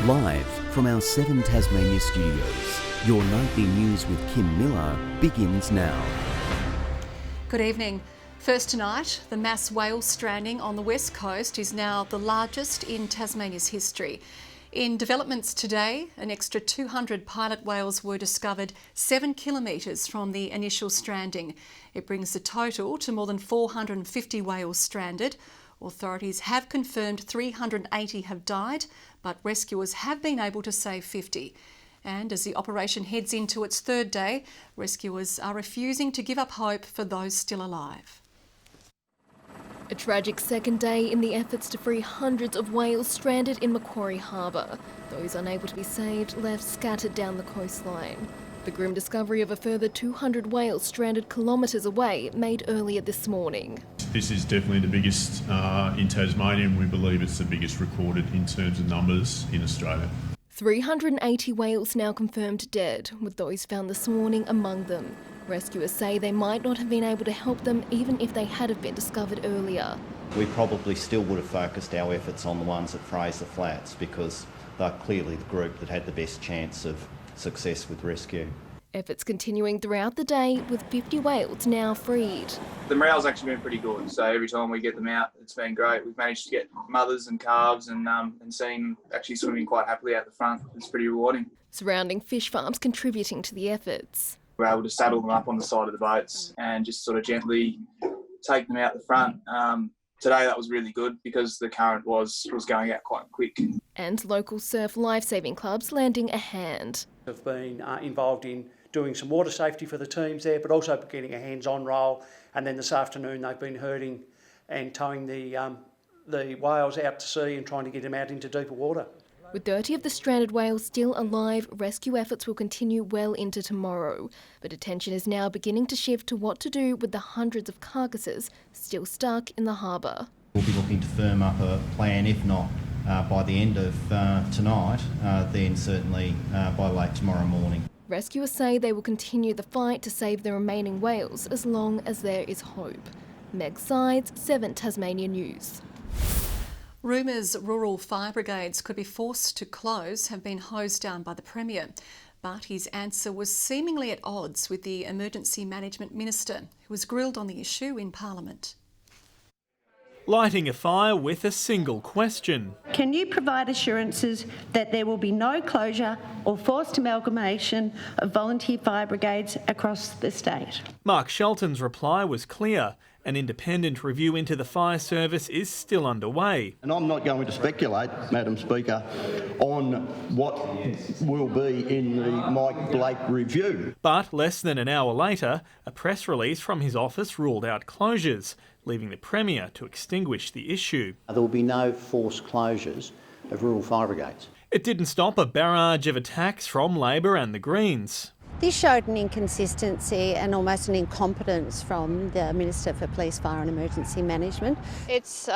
Live from our 7 Tasmania studios, your nightly news with Kim Miller begins now. Good evening. First tonight, the mass whale stranding on the west coast is now the largest in Tasmania's history. In developments today, an extra 200 pilot whales were discovered 7 kilometres from the initial stranding. It brings the total to more than 450 whales stranded. Authorities have confirmed 380 have died, but rescuers have been able to save 50. And as the operation heads into its third day, rescuers are refusing to give up hope for those still alive. A tragic second day in the efforts to free hundreds of whales stranded in Macquarie Harbour. Those unable to be saved left scattered down the coastline. The grim discovery of a further 200 whales stranded kilometres away made earlier this morning. This is definitely the biggest in Tasmania, and we believe it's the biggest recorded in terms of numbers in Australia. 380 whales now confirmed dead, with those found this morning among them. Rescuers say they might not have been able to help them even if they had have been discovered earlier. We probably still would have focused our efforts on the ones at Fraser Flats because they're clearly the group that had the best chance of success with rescue. Efforts continuing throughout the day with 50 whales now freed. The morale's actually been pretty good, so every time we get them out, it's been great. We've managed to get mothers and calves and seeing them actually swimming quite happily out the front. It's pretty rewarding. Surrounding fish farms contributing to the efforts. We're able to saddle them up on the side of the boats and just sort of gently take them out the front. Today that was really good because the current was going out quite quick. And local surf lifesaving clubs lending a hand. Have been involved in doing some water safety for the teams there, but also getting a hands-on role. And then this afternoon they've been herding and towing the whales out to sea and trying to get them out into deeper water. With 30 of the stranded whales still alive, rescue efforts will continue well into tomorrow. But attention is now beginning to shift to what to do with the hundreds of carcasses still stuck in the harbour. We'll be looking to firm up a plan, if not by the end of tonight, then certainly by late tomorrow morning. Rescuers say they will continue the fight to save the remaining whales as long as there is hope. Meg Sides, 7 Tasmania News. Rumours rural fire brigades could be forced to close have been hosed down by the Premier, but his answer was seemingly at odds with the Emergency Management Minister, who was grilled on the issue in Parliament. Lighting a fire with a single question. Can you provide assurances that there will be no closure or forced amalgamation of volunteer fire brigades across the state? Mark Shelton's reply was clear. An independent review into the fire service is still underway. And I'm not going to speculate, Madam Speaker, on what will be in the Mike Blake review. But less than an hour later, a press release from his office ruled out closures, leaving the Premier to extinguish the issue. There will be no forced closures of rural fire brigades. It didn't stop a barrage of attacks from Labor and the Greens. This showed an inconsistency and almost an incompetence from the Minister for Police, Fire and Emergency Management. It's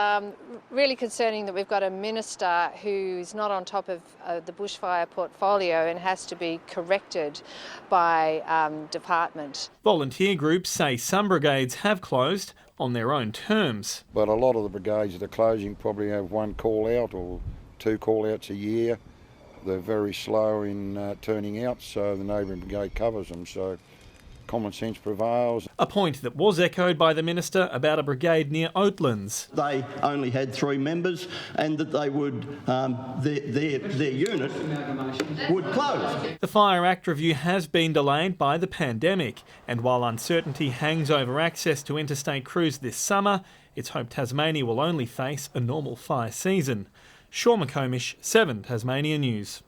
really concerning that we've got a minister who's not on top of the bushfire portfolio and has to be corrected by department. Volunteer groups say some brigades have closed on their own terms. But a lot of the brigades that are closing probably have one call out or 2 call outs a year. They're very slow in turning out, so the neighbouring brigade covers them, so common sense prevails. A point that was echoed by the Minister about a brigade near Oatlands. They only had 3 members and that they would, their unit would close. The Fire Act review has been delayed by the pandemic, and while uncertainty hangs over access to interstate crews this summer, it's hoped Tasmania will only face a normal fire season. Sean McComish, 7 Tasmania News.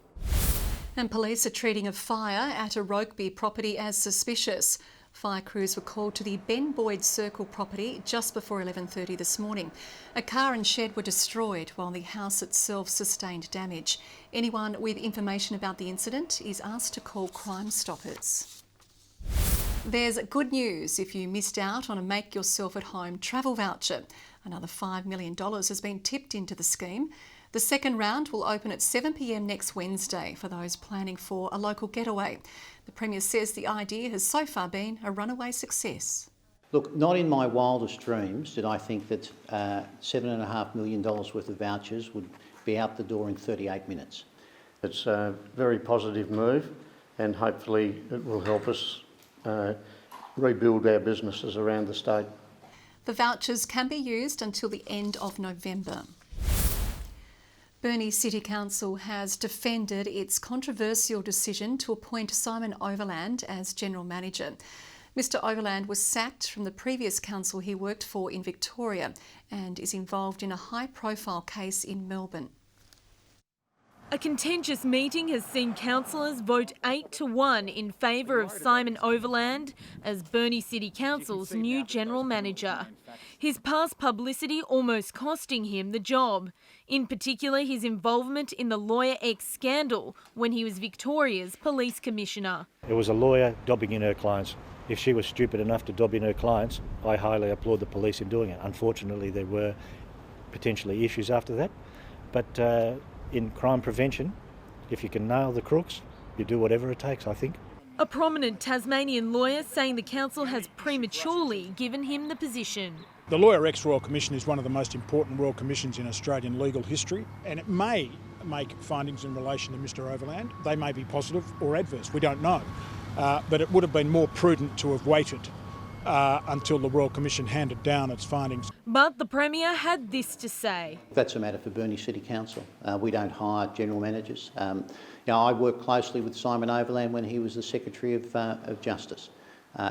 And police are treating a fire at a Rokeby property as suspicious. Fire crews were called to the Ben Boyd Circle property just before 11:30 this morning. A car and shed were destroyed while the house itself sustained damage. Anyone with information about the incident is asked to call Crime Stoppers. There's good news if you missed out on a Make Yourself at Home travel voucher. Another $5 million has been tipped into the scheme. The second round will open at 7 p.m. next Wednesday for those planning for a local getaway. The Premier says the idea has so far been a runaway success. Look, not in my wildest dreams did I think that $7.5 million worth of vouchers would be out the door in 38 minutes. It's a very positive move, and hopefully it will help us rebuild our businesses around the state. The vouchers can be used until the end of November. Burnie City Council has defended its controversial decision to appoint Simon Overland as General Manager. Mr Overland was sacked from the previous council he worked for in Victoria and is involved in a high-profile case in Melbourne. A contentious meeting has seen councillors vote 8-1 in favour of Simon Overland as Burnie City Council's new General Manager. His past publicity almost costing him the job, in particular his involvement in the Lawyer X scandal when he was Victoria's Police Commissioner. It was a lawyer dobbing in her clients. If she was stupid enough to dob in her clients, I highly applaud the police in doing it. Unfortunately, there were potentially issues after that, but in crime prevention, if you can nail the crooks, you do whatever it takes, I think. A prominent Tasmanian lawyer saying the council has prematurely given him the position. The Lawyer X Royal Commission is one of the most important royal commissions in Australian legal history, and it may make findings in relation to Mr Overland. They may be positive or adverse, we don't know. But it would have been more prudent to have waited until the Royal Commission handed down its findings. But the Premier had this to say. That's a matter for Burnie City Council. We don't hire general managers. I worked closely with Simon Overland when he was the Secretary of Justice.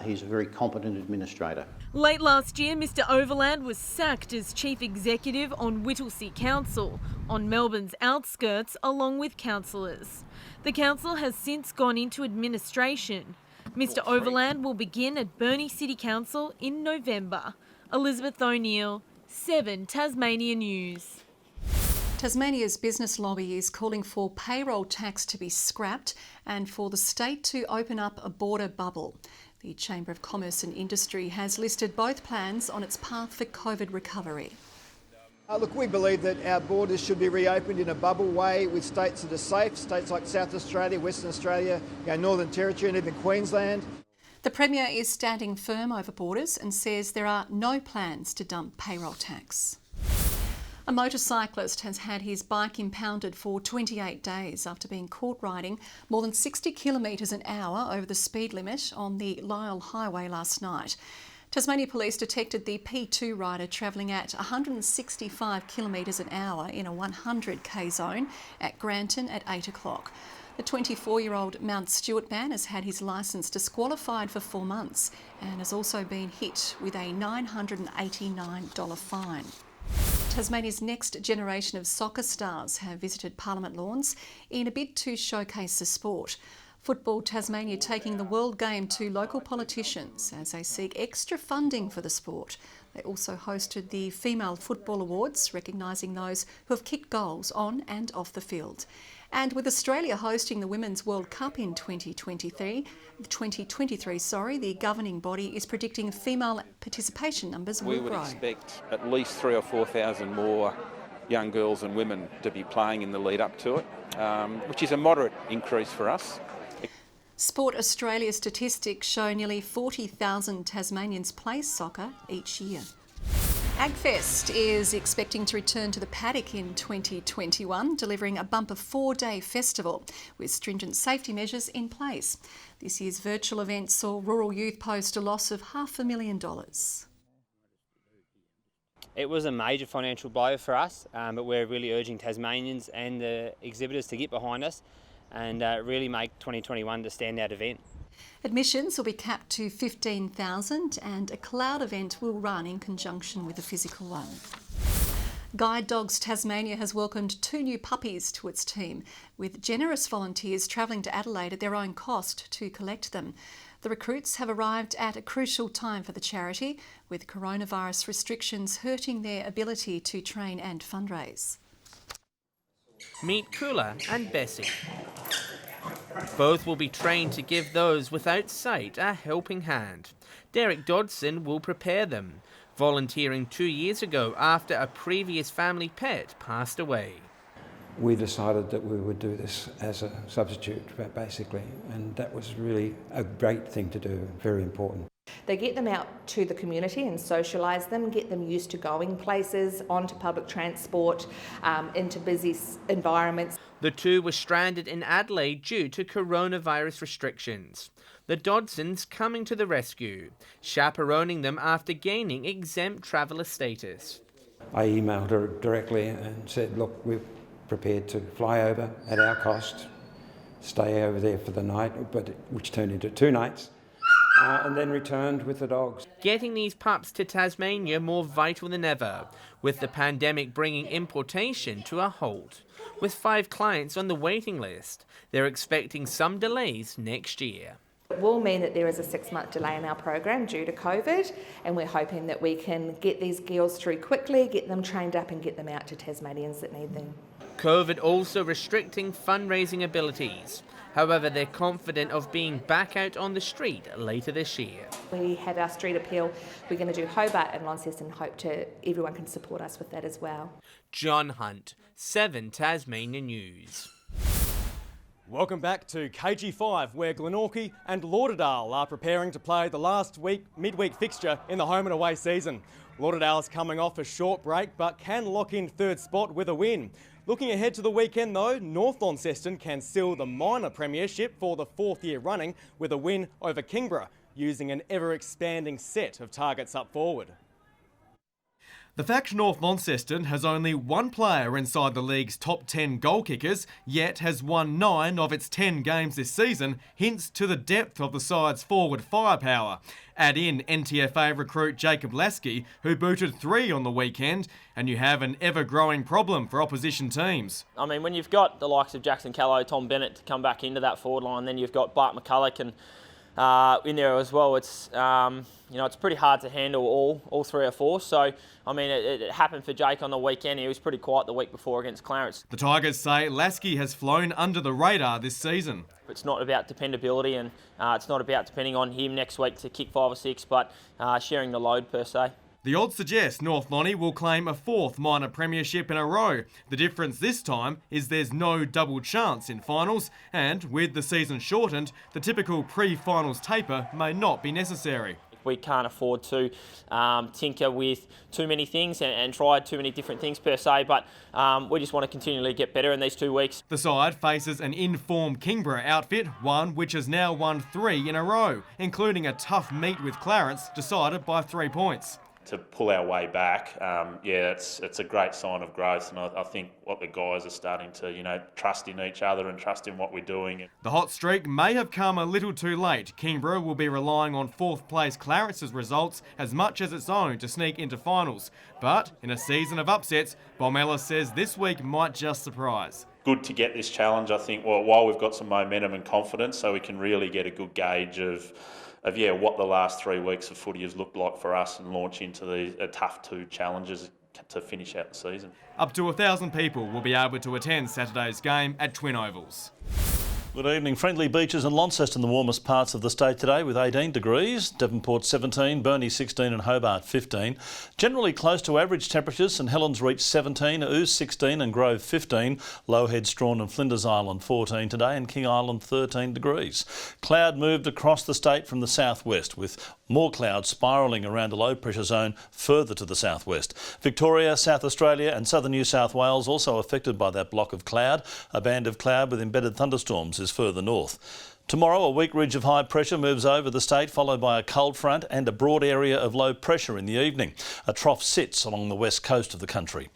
He's a very competent administrator. Late last year, Mr Overland was sacked as Chief Executive on Whittlesea Council, on Melbourne's outskirts, along with councillors. The council has since gone into administration. Mr Overland will begin at Burnie City Council in November. Elizabeth O'Neill, 7 Tasmania News. Tasmania's business lobby is calling for payroll tax to be scrapped and for the state to open up a border bubble. The Chamber of Commerce and Industry has listed both plans on its path for COVID recovery. Look, we believe that our borders should be reopened in a bubble way with states that are safe, states like South Australia, Western Australia, Northern Territory and even Queensland. The Premier is standing firm over borders and says there are no plans to dump payroll tax. A motorcyclist has had his bike impounded for 28 days after being caught riding more than 60 kilometres an hour over the speed limit on the Lyell Highway last night. Tasmania Police detected the P2 rider travelling at 165 kilometres an hour in a 100k zone at Granton at 8 o'clock. The 24-year-old Mount Stewart man has had his licence disqualified for 4 months and has also been hit with a $989 fine. Tasmania's next generation of soccer stars have visited Parliament lawns in a bid to showcase the sport. Football Tasmania taking the world game to local politicians as they seek extra funding for the sport. They also hosted the Female Football Awards, recognising those who have kicked goals on and off the field. And with Australia hosting the Women's World Cup in 2023, the governing body is predicting female participation numbers will grow. We would expect at least 3,000 or 4,000 more young girls and women to be playing in the lead up to it, which is a moderate increase for us. Sport Australia statistics show nearly 40,000 Tasmanians play soccer each year. AGFEST is expecting to return to the paddock in 2021, delivering a bumper 4-day festival with stringent safety measures in place. This year's virtual event saw rural youth post a loss of $500,000. It was a major financial blow for us, but we're really urging Tasmanians and the exhibitors to get behind us and really make 2021 the standout event. Admissions will be capped to 15,000 and a cloud event will run in conjunction with a physical one. Guide Dogs Tasmania has welcomed 2 new puppies to its team, with generous volunteers travelling to Adelaide at their own cost to collect them. The recruits have arrived at a crucial time for the charity, with coronavirus restrictions hurting their ability to train and fundraise. Meet Kula and Bessie. Both will be trained to give those without sight a helping hand. DERRICK DODSON will prepare them, volunteering 2 years ago after a previous family pet passed away. We decided that we would do this as a substitute, basically, and that was really a great thing to do, very important. They get them out to the community and socialise them, get them used to going places, onto public transport, into busy environments. The two were stranded in Adelaide due to coronavirus restrictions. The Dodsons coming to the rescue, chaperoning them after gaining exempt traveller status. I emailed her directly and said, look, we're prepared to fly over at our cost, stay over there for the night, which turned into 2 nights. And then returned with the dogs. Getting these pups to Tasmania more vital than ever, with the pandemic bringing importation to a halt. With 5 clients on the waiting list, they're expecting some delays next year. It will mean that there is a 6-month delay in our program due to COVID, and we're hoping that we can get these girls through quickly, get them trained up and get them out to Tasmanians that need them. COVID also restricting fundraising abilities. However, they're confident of being back out on the street later this year. We have our street appeal. We're going to do Hobart and Launceston and hope everyone can support us with that as well. John Hunt, 7 Tasmania News. Welcome back to KG5, where Glenorchy and Lauderdale are preparing to play the last midweek fixture in the home and away season. Lauderdale's coming off a short break but can lock in 3rd spot with a win. Looking ahead to the weekend though, North Launceston can seal the minor premiership for the 4th year running with a win over Kingborough, using an ever-expanding set of targets up forward. The fact North Launceston has only 1 player inside the league's top 10 goal kickers, yet has won 9 of its 10 games this season, hints to the depth of the side's forward firepower. Add in NTFA recruit Jacob Lasky, who booted 3 on the weekend, and you have an ever-growing problem for opposition teams. I mean, when you've got the likes of Jackson Callow, Tom Bennett to come back into that forward line, then you've got Bart McCulloch and in there as well. It's it's pretty hard to handle all 3 or 4. So I mean, it happened for Jake on the weekend. He was pretty quiet the week before against Clarence. The Tigers say Lasky has flown under the radar this season. It's not about dependability, and it's not about depending on him next week to kick 5 or 6, but sharing the load per se. The odds suggest North Lonnie will claim a 4th minor premiership in a row. The difference this time is there's no double chance in finals, and with the season shortened, the typical pre-finals taper may not be necessary. We can't afford to tinker with too many things and try too many different things per se, but we just want to continually get better in these 2 weeks. The side faces an in-form Kingborough outfit, one which has now won 3 in a row, including a tough meet with Clarence, decided by 3 points. To pull our way back, it's a great sign of growth, and I think what the guys are starting to, trust in each other and trust in what we're doing. The hot streak may have come a little too late. Kingborough will be relying on 4th place Clarence's results as much as its own to sneak into finals. But in a season of upsets, BAUMELER says this week might just surprise. Good to get this challenge, I think, while we've got some momentum and confidence, so we can really get a good gauge of what the last 3 weeks of footy has looked like for us and launch into the tough 2 challenges to finish out the season. Up to 1,000 people will be able to attend Saturday's game at Twin Ovals. Good evening. Friendly beaches in Launceston, the warmest parts of the state today with 18 degrees. Devonport 17, Burnie 16 and Hobart 15. Generally close to average temperatures. St Helens reached 17, Ouse 16 and Grove 15. Lowhead, Strawn and Flinders Island 14 today and King Island 13 degrees. Cloud moved across the state from the southwest with more clouds spiralling around a low pressure zone further to the southwest. Victoria, South Australia and southern New South Wales also affected by that block of cloud. A band of cloud with embedded thunderstorms is further north. Tomorrow, a weak ridge of high pressure moves over the state, followed by a cold front and a broad area of low pressure in the evening. A trough sits along the west coast of the country.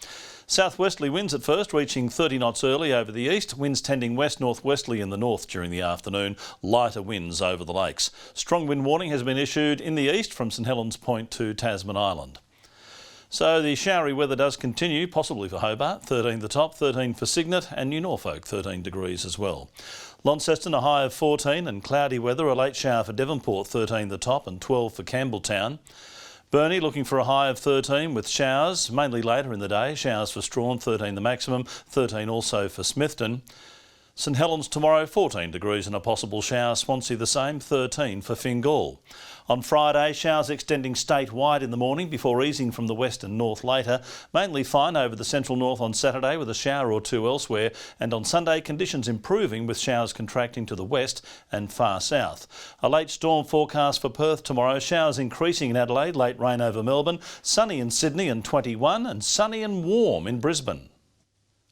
Southwesterly winds at first, reaching 30 knots early over the east. Winds tending west-northwesterly in the north during the afternoon. Lighter winds over the lakes. Strong wind warning has been issued in the east from St Helens Point to Tasman Island. So the showery weather does continue, possibly for Hobart, 13 the top, 13 for Cygnet and New Norfolk, 13 degrees as well. Launceston, a high of 14 and cloudy weather, a late shower for Devonport, 13 the top and 12 for Campbelltown. Burnie looking for a high of 13 with showers, mainly later in the day. Showers for Strawn, 13 the maximum, 13 also for Smithton. St Helens tomorrow, 14 degrees and a possible shower. Swansea the same, 13 for Fingal. On Friday, showers extending statewide in the morning before easing from the west and north later. Mainly fine over the central north on Saturday with a shower or two elsewhere. And on Sunday, conditions improving with showers contracting to the west and far south. A late storm forecast for Perth tomorrow. Showers increasing in Adelaide, late rain over Melbourne. Sunny in Sydney and 21 and sunny and warm in Brisbane.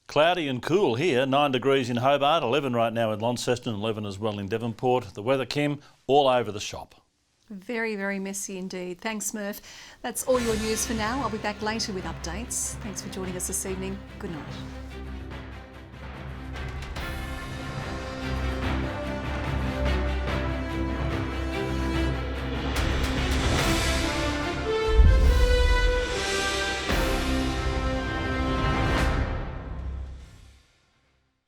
Cloudy and cool here, 9 degrees in Hobart, 11 right now in Launceston, 11 as well in Devonport. The weather, Kim, all over the shop. Very, very messy indeed. Thanks, Murph. That's all your news for now. I'll be back later with updates. Thanks for joining us this evening. Good night.